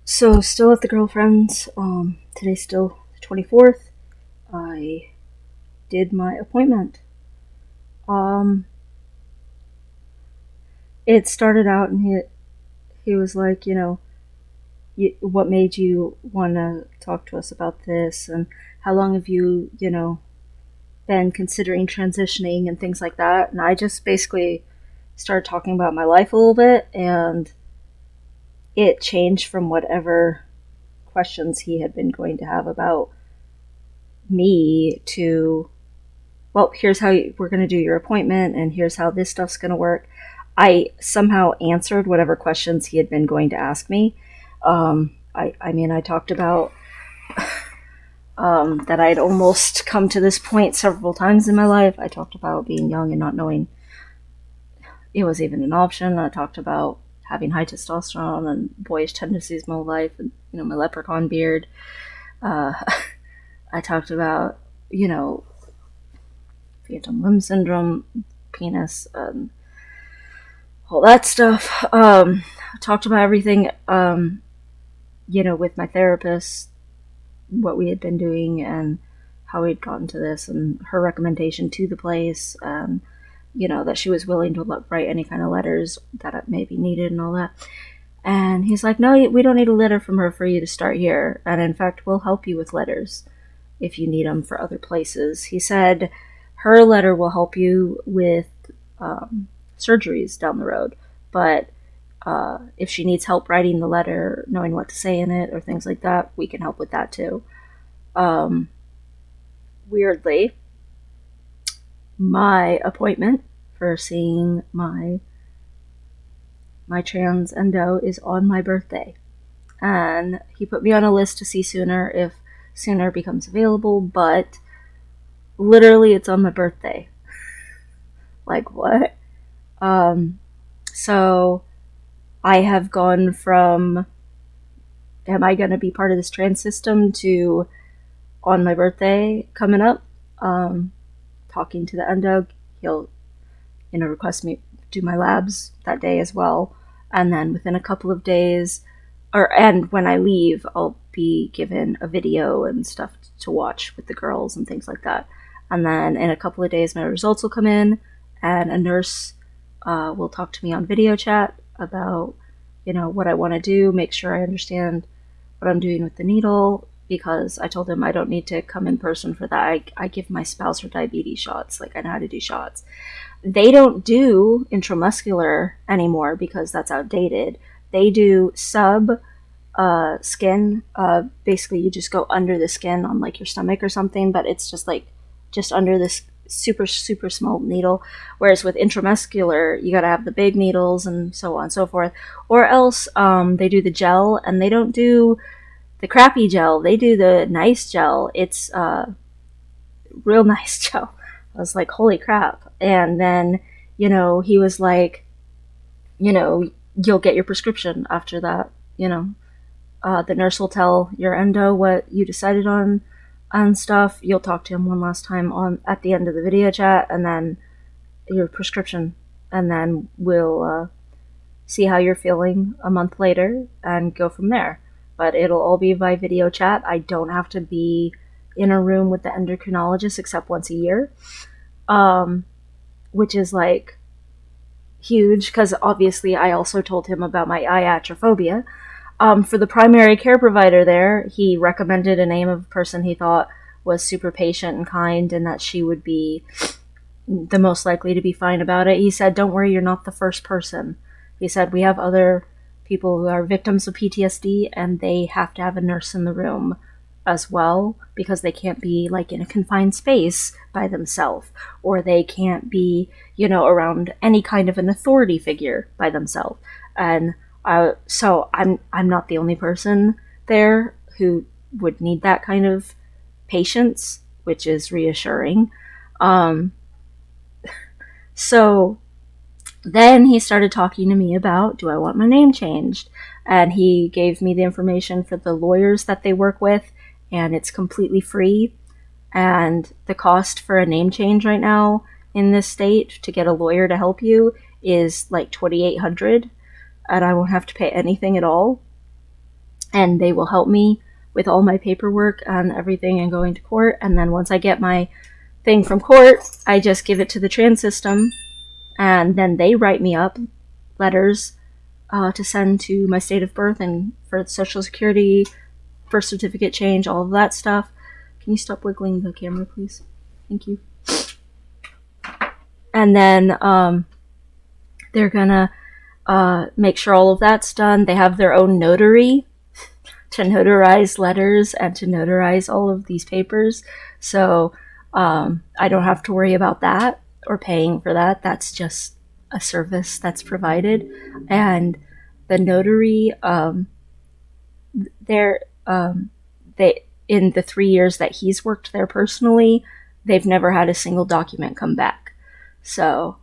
So, still at the girlfriend's. Today's still the 24th. I did my appointment. Um, it started out and he was like, what made you want to talk to us about this? And how long have you, been considering transitioning and things like that? And I just basically started talking about my life a little bit, and it changed from whatever questions he had been going to have about me to, well, here's how we're going to do your appointment, and here's how this stuff's going to work. I somehow answered whatever questions he had been going to ask me. I talked about that I'd almost come to this point several times in my life. I talked about being young and not knowing it was even an option. I talked about having high testosterone and boyish tendencies my whole life, and my leprechaun beard. Uh, I talked about phantom limb syndrome, penis, and all that stuff. I talked about everything, with my therapist, what we had been doing and how we'd gotten to this, and her recommendation to the place, and that she was willing to write any kind of letters that may be needed and all that. And he's like, no, we don't need a letter from her for you to start here. And in fact, we'll help you with letters if you need them for other places. He said her letter will help you with surgeries down the road. But if she needs help writing the letter, knowing what to say in it, or things like that, we can help with that too. Weirdly, my appointment for seeing my trans endo is on my birthday. And he put me on a list to see sooner if sooner becomes available, but literally it's on my birthday. Like, what? So I have gone from, am I going to be part of this trans system, to on my birthday coming up, talking to the endo. He'll, request me do my labs that day as well. And then within a couple of days, and when I leave, I'll be given a video and stuff to watch with the girls and things like that. And then in a couple of days, my results will come in, and a nurse will talk to me on video chat about, what I want to do, make sure I understand what I'm doing with the needle, because I told him I don't need to come in person for that. I give my spouse her diabetes shots. Like, I know how to do shots. They don't do intramuscular anymore because that's outdated. They do sub skin. Basically, you just go under the skin on like your stomach or something, but it's just under this super, super small needle. Whereas with intramuscular, you got to have the big needles and so on and so forth. Or else they do the gel, and they don't do the crappy gel. They do the nice gel. It's real nice gel. I was like, holy crap. And then, he was like, you'll get your prescription after that. The nurse will tell your endo what you decided on and stuff. You'll talk to him one last time at the end of the video chat, and then your prescription. And then we'll see how you're feeling a month later and go from there. But it'll all be by video chat. I don't have to be in a room with the endocrinologist except once a year, which is like huge, because obviously I also told him about my iatrophobia. For the primary care provider there, he recommended a name of a person he thought was super patient and kind, and that she would be the most likely to be fine about it. He said, don't worry, you're not the first person. He said, we have other people who are victims of PTSD, and they have to have a nurse in the room as well, because they can't be like in a confined space by themselves, or they can't be, around any kind of an authority figure by themselves. And so I'm not the only person there who would need that kind of patience, which is reassuring. So then he started talking to me about, do I want my name changed? And he gave me the information for the lawyers that they work with, and it's completely free. And the cost for a name change right now in this state to get a lawyer to help you is like $2,800, and I won't have to pay anything at all. and they will help me with all my paperwork and everything and going to court. And then once I get my thing from court, I just give it to the trans system, and then they write me up letters to send to my state of birth and for Social Security, birth certificate change, all of that stuff. Can you stop wiggling the camera, please? Thank you. And then they're gonna make sure all of that's done. They have their own notary to notarize letters and to notarize all of these papers. So I don't have to worry about that or paying for that. That's just a service that's provided. And the notary, they in the 3 years that he's worked there personally, they've never had a single document come back. So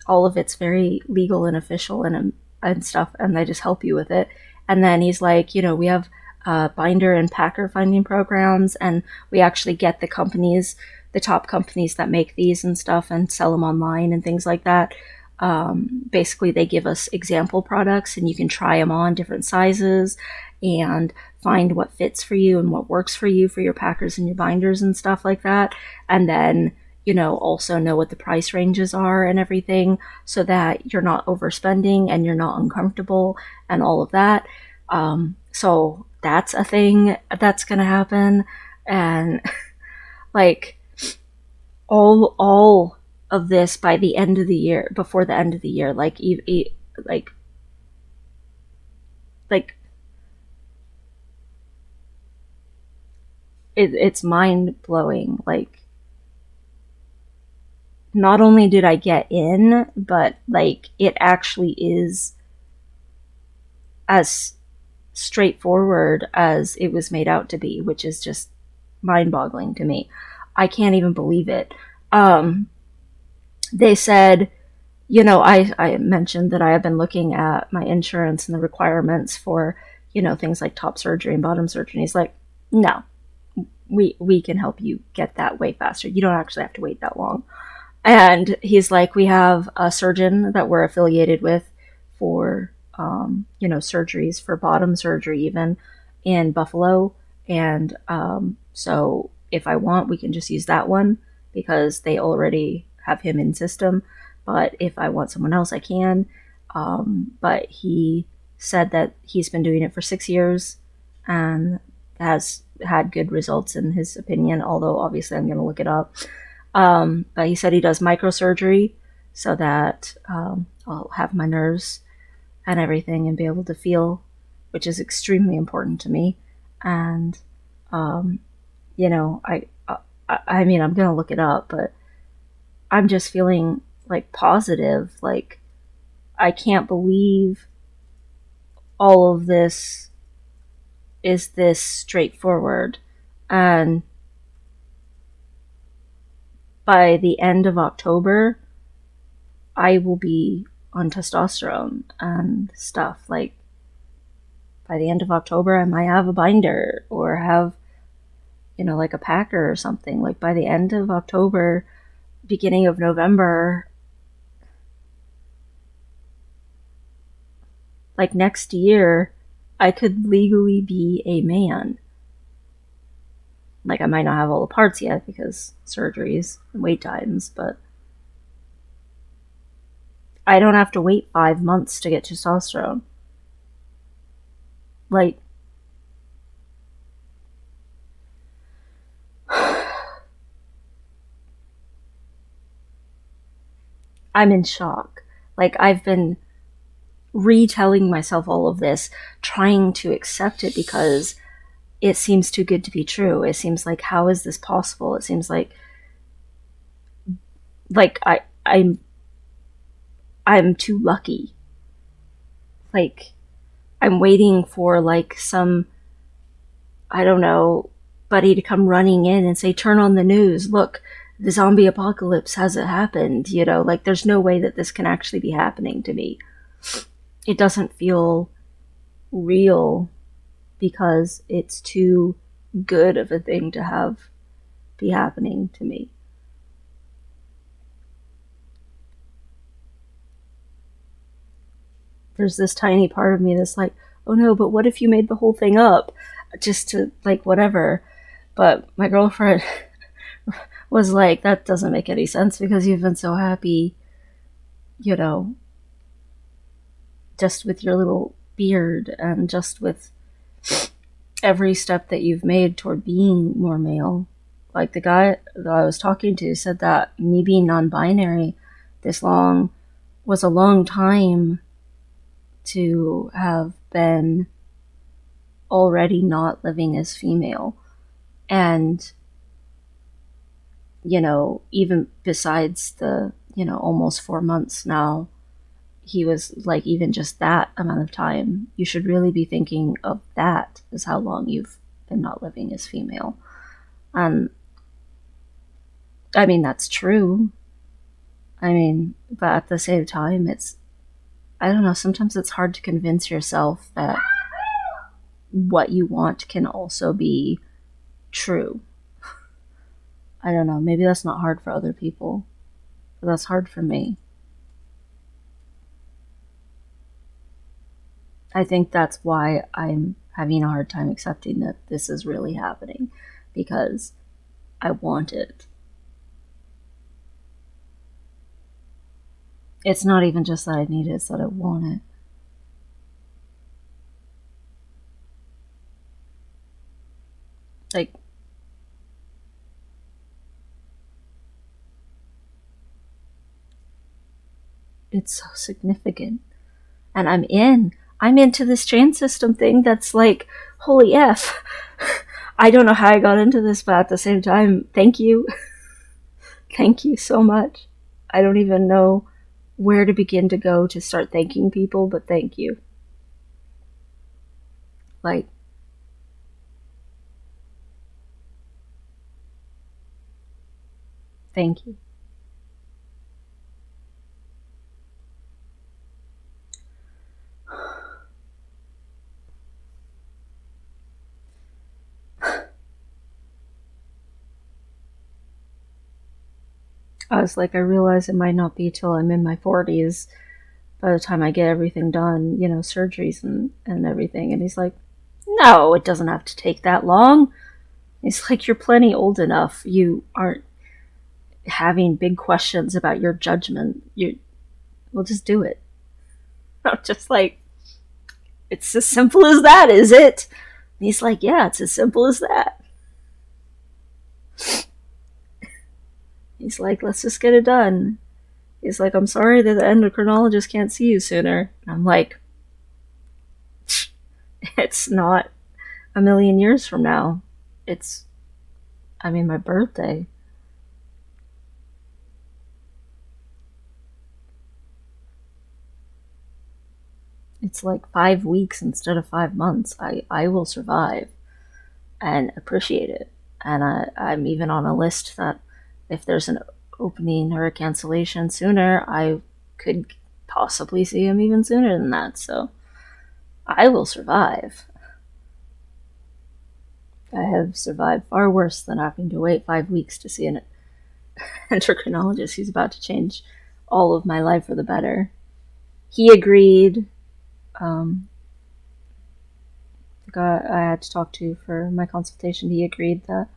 all of it's very legal and official and stuff, and they just help you with it. And then he's like, we have binder and packer funding programs, and we actually get the companies, the top companies that make these and stuff, and sell them online and things like that. Basically, they give us example products, and you can try them on different sizes and find what fits for you and what works for you for your packers and your binders and stuff like that. And then, also know what the price ranges are and everything, so that you're not overspending and you're not uncomfortable and all of that. So that's a thing that's going to happen. And like all of this by the end of the year, before the end of the year, like it's mind blowing. Like, not only did I get in, but like it actually is as straightforward as it was made out to be, which is just mind-boggling to me. I can't even believe it. They said, I mentioned that I have been looking at my insurance and the requirements for, things like top surgery and bottom surgery. And he's like, no, we can help you get that way faster. You don't actually have to wait that long. And he's like, we have a surgeon that we're affiliated with for, surgeries for bottom surgery, even in Buffalo. And so if I want, we can just use that one because they already have him in system. But if I want someone else, I can. But he said that he's been doing it for 6 years and has had good results in his opinion, although obviously I'm going to look it up. But he said he does microsurgery so that I'll have my nerves and everything and be able to feel, which is extremely important to me. And, I mean, I'm going to look it up, but I'm just feeling like positive. Like, I can't believe all of this is this straightforward. And by the end of October, I will be on testosterone and stuff. Like, by the end of October, I might have a binder or have, like a packer or something. Like, by the end of October, beginning of November, like next year, I could legally be a man. Like, I might not have all the parts yet because surgeries and wait times, but I don't have to wait 5 months to get testosterone. Like, I'm in shock. Like, I've been retelling myself all of this, trying to accept it because it seems too good to be true. It seems like, how is this possible? It seems like I'm too lucky. Like, I'm waiting for like some, I don't know, buddy to come running in and say, turn on the news, look, the zombie apocalypse hasn't happened, like there's no way that this can actually be happening to me. It doesn't feel real because it's too good of a thing to have be happening to me. There's this tiny part of me that's like, oh no, but what if you made the whole thing up? Just to, like, whatever. But my girlfriend was like, that doesn't make any sense because you've been so happy, you know, just with your little beard and just with every step that you've made toward being more male. Like the guy that I was talking to said that me being non binary this long was a long time to have been already not living as female. And, even besides the, almost 4 months now, he was like, even just that amount of time, you should really be thinking of that as how long you've been not living as female. And I mean, that's true. But at the same time, I don't know, sometimes it's hard to convince yourself that what you want can also be true. I don't know, maybe that's not hard for other people, but that's hard for me. I think that's why I'm having a hard time accepting that this is really happening, because I want it. It's not even just that I need it, it's that I want it. Like, it's so significant. And I'm into this trans system thing that's like, holy F. I don't know how I got into this, but at the same time, thank you. Thank you so much. I don't even know where to begin to go to start thanking people, but thank you. Like, thank you. I was like, I realize it might not be till I'm in my 40s by the time I get everything done, surgeries and everything. And he's like, no, it doesn't have to take that long. He's like, you're plenty old enough. You aren't having big questions about your judgment. We'll just do it. I'm just like, it's as simple as that, is it? And he's like, yeah, it's as simple as that. He's like, let's just get it done. He's like, I'm sorry that the endocrinologist can't see you sooner. I'm like, it's not a million years from now. It's, my birthday. It's like 5 weeks instead of 5 months. I will survive and appreciate it. And I'm even on a list that if there's an opening or a cancellation sooner, I could possibly see him even sooner than that. So I will survive. I have survived far worse than having to wait 5 weeks to see an endocrinologist who's about to change all of my life for the better. He agreed. The guy I had to talk to for my consultation, he agreed that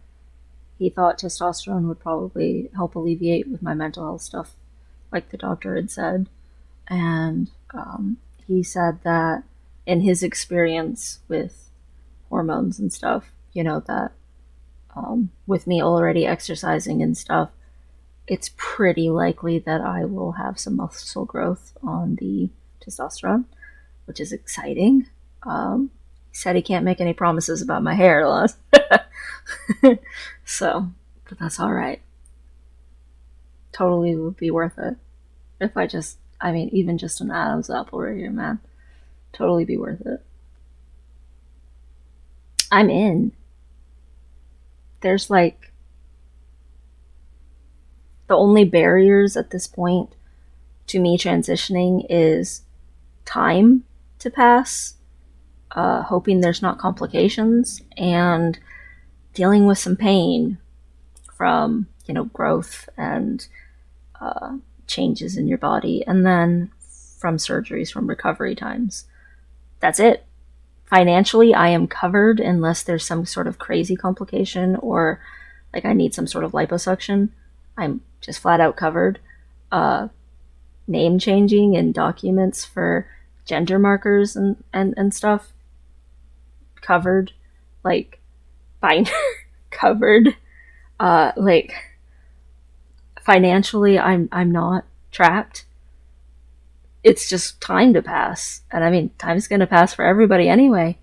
he thought testosterone would probably help alleviate with my mental health stuff, like the doctor had said. And he said that in his experience with hormones and stuff, that with me already exercising and stuff, it's pretty likely that I will have some muscle growth on the testosterone, which is exciting. He said he can't make any promises about my hair loss. So, but that's alright. Totally would be worth it. If even just an Adam's apple right here, man. Totally be worth it. I'm in. There's like, the only barriers at this point to me transitioning is time to pass, hoping there's not complications, and dealing with some pain from, growth and changes in your body, and then from surgeries, from recovery times. That's it. Financially, I am covered unless there's some sort of crazy complication or like I need some sort of liposuction. I'm just flat out covered. Uh, Name changing and documents for gender markers and stuff, covered. Like, binder, covered. Like, financially, I'm not trapped. It's just time to pass. And I mean, time's gonna pass for everybody anyway.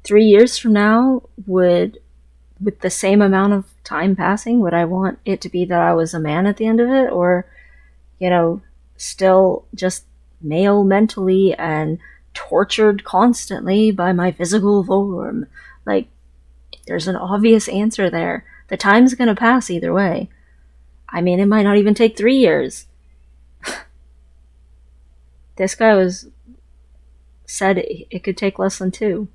3 years from now, with the same amount of time passing, would I want it to be that I was a man at the end of it? Or, still just male mentally and tortured constantly by my physical form? Like, there's an obvious answer there. The time's gonna pass either way. I mean, it might not even take 3 years. This guy said it could take less than two.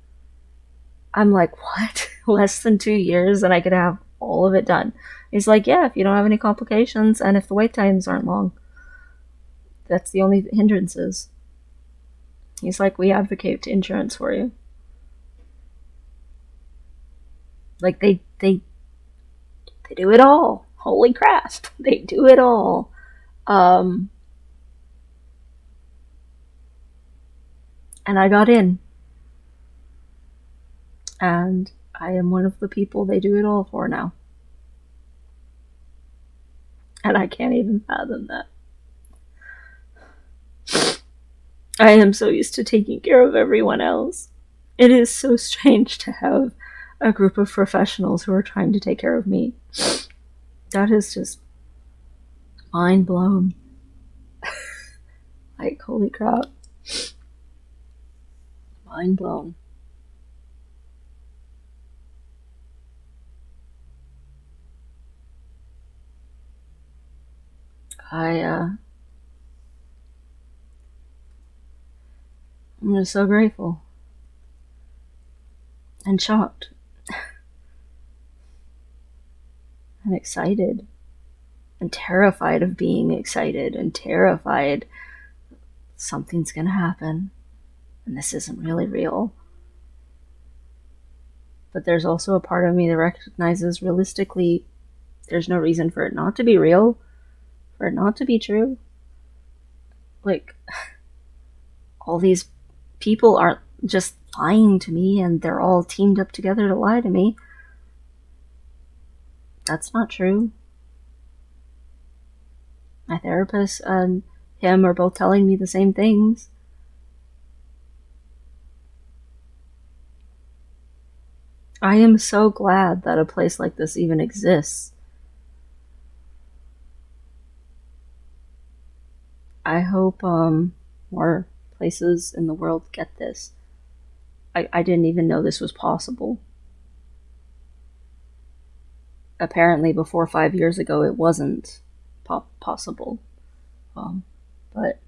I'm like, what? Less than 2 years and I could have all of it done? He's like, yeah, if you don't have any complications and if the wait times aren't long. That's the only hindrances. He's like, we advocate insurance for you. Like, they do it all. Holy crap. They do it all. And I got in. And I am one of the people they do it all for now. And I can't even fathom that. I am so used to taking care of everyone else. It is so strange to have a group of professionals who are trying to take care of me. That is just mind blown. Like, holy crap. Mind blown. I'm just so grateful. And shocked. And excited. And terrified of being excited. And terrified something's gonna happen. And this isn't really real. But there's also a part of me that recognizes realistically there's no reason for it not to be real. For it not to be true. Like, all these people aren't just lying to me and they're all teamed up together to lie to me. That's not true. My therapist and him are both telling me the same things. I am so glad that a place like this even exists. I hope more places in the world get this. I didn't even know this was possible. Apparently, before 5 years ago, it wasn't possible. But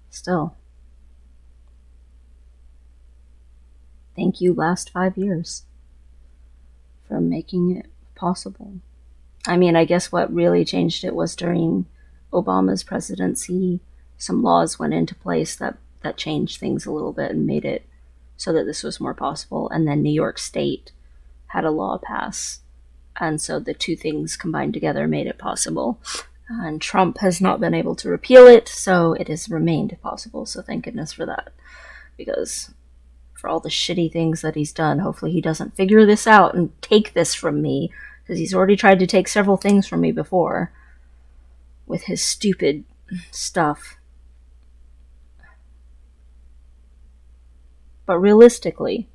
still, thank you, last 5 years, for making it possible. I mean, I guess what really changed it was during Obama's presidency, some laws went into place that changed things a little bit and made it so that this was more possible. And then New York State had a law pass. And so the two things combined together made it possible. And Trump has not been able to repeal it, so it has remained possible. So thank goodness for that. Because for all the shitty things that he's done, hopefully he doesn't figure this out and take this from me. Because he's already tried to take several things from me before. With his stupid stuff. But realistically,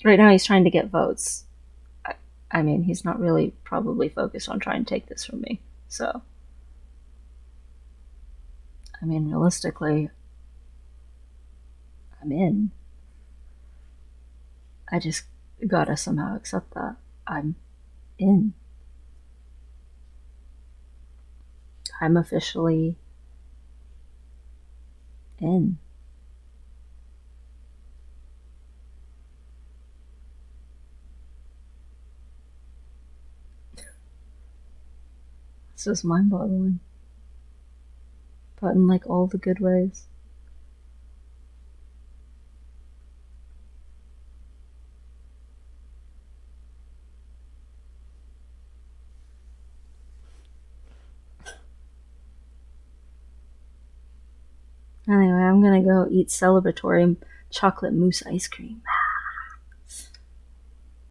right now he's trying to get votes. I mean, he's not really probably focused on trying to take this from me. So, I mean, realistically, I'm in. I just gotta somehow accept that. I'm in. I'm officially in. It's just mind-boggling. but in like all the good ways. Anyway, I'm gonna go eat celebratory chocolate mousse ice cream.